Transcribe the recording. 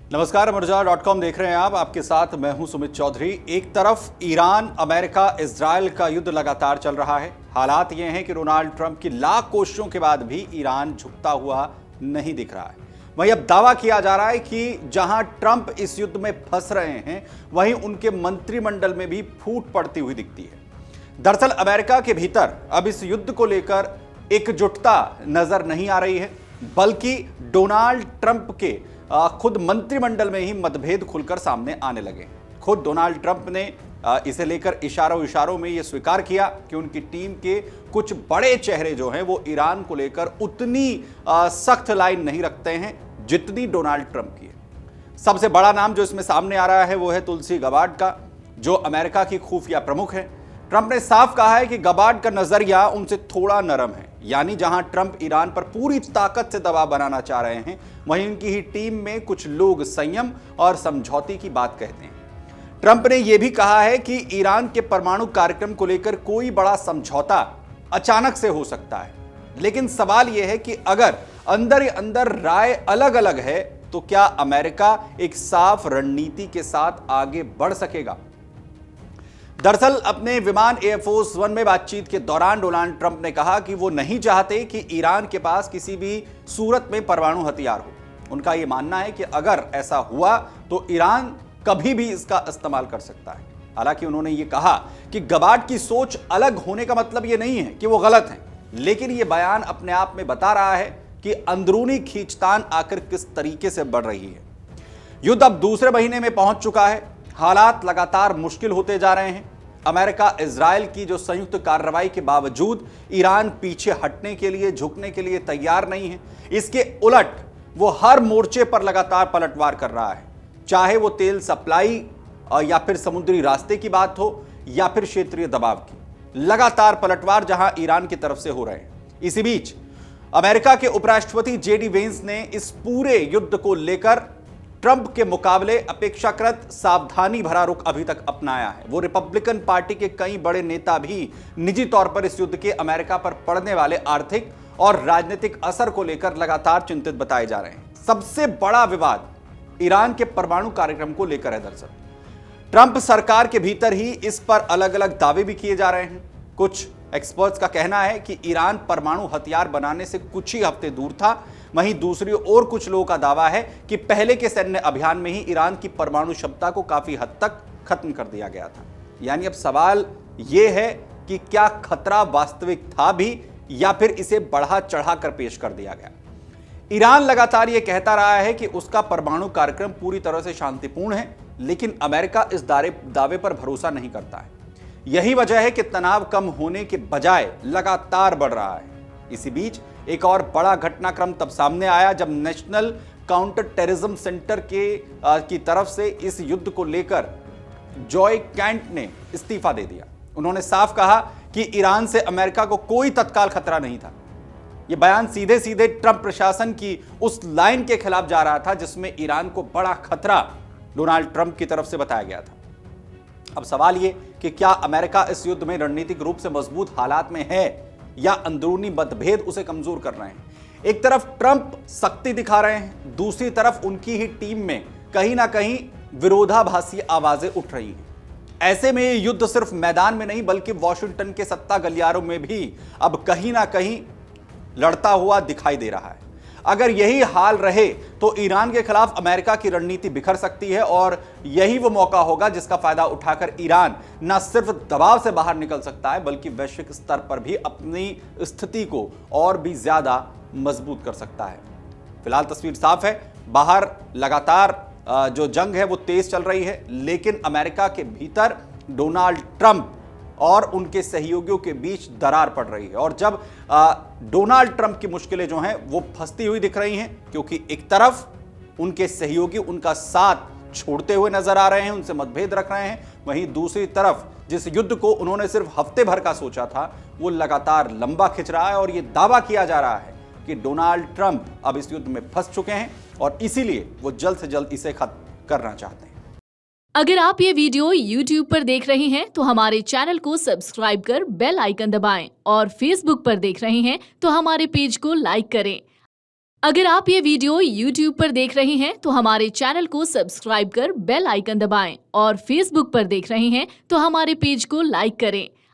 नमस्कार, अमरजा.com देख रहे हैं आप। आपके साथ मैं हूं सुमित चौधरी। एक तरफ ईरान, अमेरिका, इजराइल का युद्ध लगातार चल रहा है। हालात ये हैं कि डोनाल्ड ट्रंप की लाख कोशिशों के बाद भी ईरान झुकता हुआ नहीं दिख रहा है। वहीं अब दावा किया जा रहा है कि जहां ट्रंप इस युद्ध में फंस रहे हैं, वहीं उनके मंत्रिमंडल में भी फूट पड़ती हुई दिखती है। दरअसल अमेरिका के भीतर अब इस युद्ध को लेकर एकजुटता नजर नहीं आ रही है, बल्कि डोनाल्ड ट्रंप के खुद मंत्रिमंडल में ही मतभेद खुलकर सामने आने लगे। खुद डोनाल्ड ट्रंप ने इसे लेकर इशारों में यह स्वीकार किया कि उनकी टीम के कुछ बड़े चेहरे जो हैं वो ईरान को लेकर उतनी सख्त लाइन नहीं रखते हैं जितनी डोनाल्ड ट्रंप की है। सबसे बड़ा नाम जो इसमें सामने आ रहा है वो है तुलसी गबार्ड का, जो अमेरिका की खुफिया प्रमुख है। ट्रंप ने साफ कहा है कि गबार्ड का नजरिया उनसे थोड़ा नरम है, यानी जहां ट्रंप ईरान पर पूरी ताकत से दबाव बनाना चाह रहे हैं, वहीं उनकी ही टीम में कुछ लोग संयम और समझौते की बात कहते हैं। ट्रंप ने यह भी कहा है कि ईरान के परमाणु कार्यक्रम को लेकर कोई बड़ा समझौता अचानक से हो सकता है, लेकिन सवाल यह है कि अगर अंदर ही अंदर राय अलग अलग है तो क्या अमेरिका एक साफ रणनीति के साथ आगे बढ़ सकेगा। दरअसल अपने विमान एयरफोर्स वन में बातचीत के दौरान डोनाल्ड ट्रंप ने कहा कि वो नहीं चाहते कि ईरान के पास किसी भी सूरत में परमाणु हथियार हो। उनका यह मानना है कि अगर ऐसा हुआ तो ईरान कभी भी इसका इस्तेमाल कर सकता है। हालांकि उन्होंने ये कहा कि गबार्ड की सोच अलग होने का मतलब ये नहीं है कि वो गलत है, लेकिन ये बयान अपने आप में बता रहा है कि अंदरूनी खींचतान आखिर किस तरीके से बढ़ रही है। युद्ध अब दूसरे महीने में पहुंच चुका है। हालात लगातार मुश्किल होते जा रहे हैं। अमेरिका इजराइल की जो संयुक्त कार्रवाई के बावजूद ईरान पीछे हटने के लिए, झुकने के लिए तैयार नहीं है। इसके उलट वो हर मोर्चे पर लगातार पलटवार कर रहा है, चाहे वो तेल सप्लाई या फिर समुद्री रास्ते की बात हो या फिर क्षेत्रीय दबाव की। लगातार पलटवार जहां ईरान की तरफ से हो रहे हैं। इसी बीच अमेरिका के उपराष्ट्रपति जेडी वेंस ने इस पूरे युद्ध को लेकर ट्रंप के मुकाबले अपेक्षाकृत सावधानी भरा रुख अभी तक अपनाया है। वो रिपब्लिकन पार्टी के कई बड़े नेता भी निजी तौर पर इस युद्ध के अमेरिका पर पड़ने वाले आर्थिक और राजनीतिक असर को लेकर लगातार चिंतित बताए जा रहे हैं। सबसे बड़ा विवाद ईरान के परमाणु कार्यक्रम को लेकर है। दरअसल ट्रंप सरकार के भीतर ही इस पर अलग अलग दावे भी किए जा रहे हैं। कुछ एक्सपर्ट्स का कहना है कि ईरान परमाणु हथियार बनाने से कुछ ही हफ्ते दूर था। वहीं दूसरी ओर कुछ लोगों का दावा है कि पहले के सैन्य अभियान में ही ईरान की परमाणु क्षमता को काफी हद तक खत्म कर दिया गया था। यानी अब सवाल यह है कि क्या खतरा वास्तविक था भी या फिर इसे बढ़ा चढ़ा कर पेश कर दिया गया। ईरान लगातार यह कहता रहा है कि उसका परमाणु कार्यक्रम पूरी तरह से शांतिपूर्ण है, लेकिन अमेरिका इस दावे पर भरोसा नहीं करता है। यही वजह है कि तनाव कम होने के बजाय लगातार बढ़ रहा है। इसी बीच एक और बड़ा घटनाक्रम तब सामने आया जब नेशनल काउंटर टेररिज्म सेंटर की तरफ से इस युद्ध को लेकर जॉय कैंट ने इस्तीफा दे दिया। उन्होंने साफ कहा कि ईरान से अमेरिका को कोई तत्काल खतरा नहीं था। यह बयान सीधे सीधे ट्रंप प्रशासन की उस लाइन के खिलाफ जा रहा था जिसमें ईरान को बड़ा खतरा डोनाल्ड ट्रंप की तरफ से बताया गया था। अब सवाल यह कि क्या अमेरिका इस युद्ध में रणनीतिक रूप से मजबूत हालात में है या अंदरूनी मतभेद उसे कमजोर कर रहे हैं। एक तरफ ट्रंप शक्ति दिखा रहे हैं, दूसरी तरफ उनकी ही टीम में कहीं ना कहीं विरोधाभासी आवाजें उठ रही हैं। ऐसे में यह युद्ध सिर्फ मैदान में नहीं बल्कि वॉशिंगटन के सत्ता गलियारों में भी अब कहीं ना कहीं लड़ता हुआ दिखाई दे रहा है। अगर यही हाल रहे तो ईरान के खिलाफ अमेरिका की रणनीति बिखर सकती है और यही वो मौका होगा जिसका फायदा उठाकर ईरान न सिर्फ दबाव से बाहर निकल सकता है बल्कि वैश्विक स्तर पर भी अपनी स्थिति को और भी ज्यादा मजबूत कर सकता है। फिलहाल तस्वीर साफ है, बाहर लगातार जो जंग है वो तेज चल रही है, लेकिन अमेरिका के भीतर डोनाल्ड ट्रंप और उनके सहयोगियों के बीच दरार पड़ रही है। और जब डोनाल्ड ट्रंप की मुश्किलें जो हैं वो फंसती हुई दिख रही हैं, क्योंकि एक तरफ उनके सहयोगी उनका साथ छोड़ते हुए नजर आ रहे हैं, उनसे मतभेद रख रहे हैं, वहीं दूसरी तरफ जिस युद्ध को उन्होंने सिर्फ हफ्ते भर का सोचा था वो लगातार लंबा खिंच रहा है। और यह दावा किया जा रहा है कि डोनाल्ड ट्रंप अब इस युद्ध में फंस चुके हैं और इसीलिए वो जल्द से जल्द इसे खत्म करना चाहते हैं। अगर आप ये वीडियो YouTube पर देख रहे हैं तो हमारे चैनल को सब्सक्राइब कर बेल आइकन दबाएं और Facebook पर देख रहे हैं तो हमारे पेज को लाइक करें। अगर आप ये वीडियो YouTube पर देख रहे हैं तो हमारे चैनल को सब्सक्राइब कर बेल आइकन दबाएं और Facebook पर देख रहे हैं तो हमारे पेज को लाइक करें।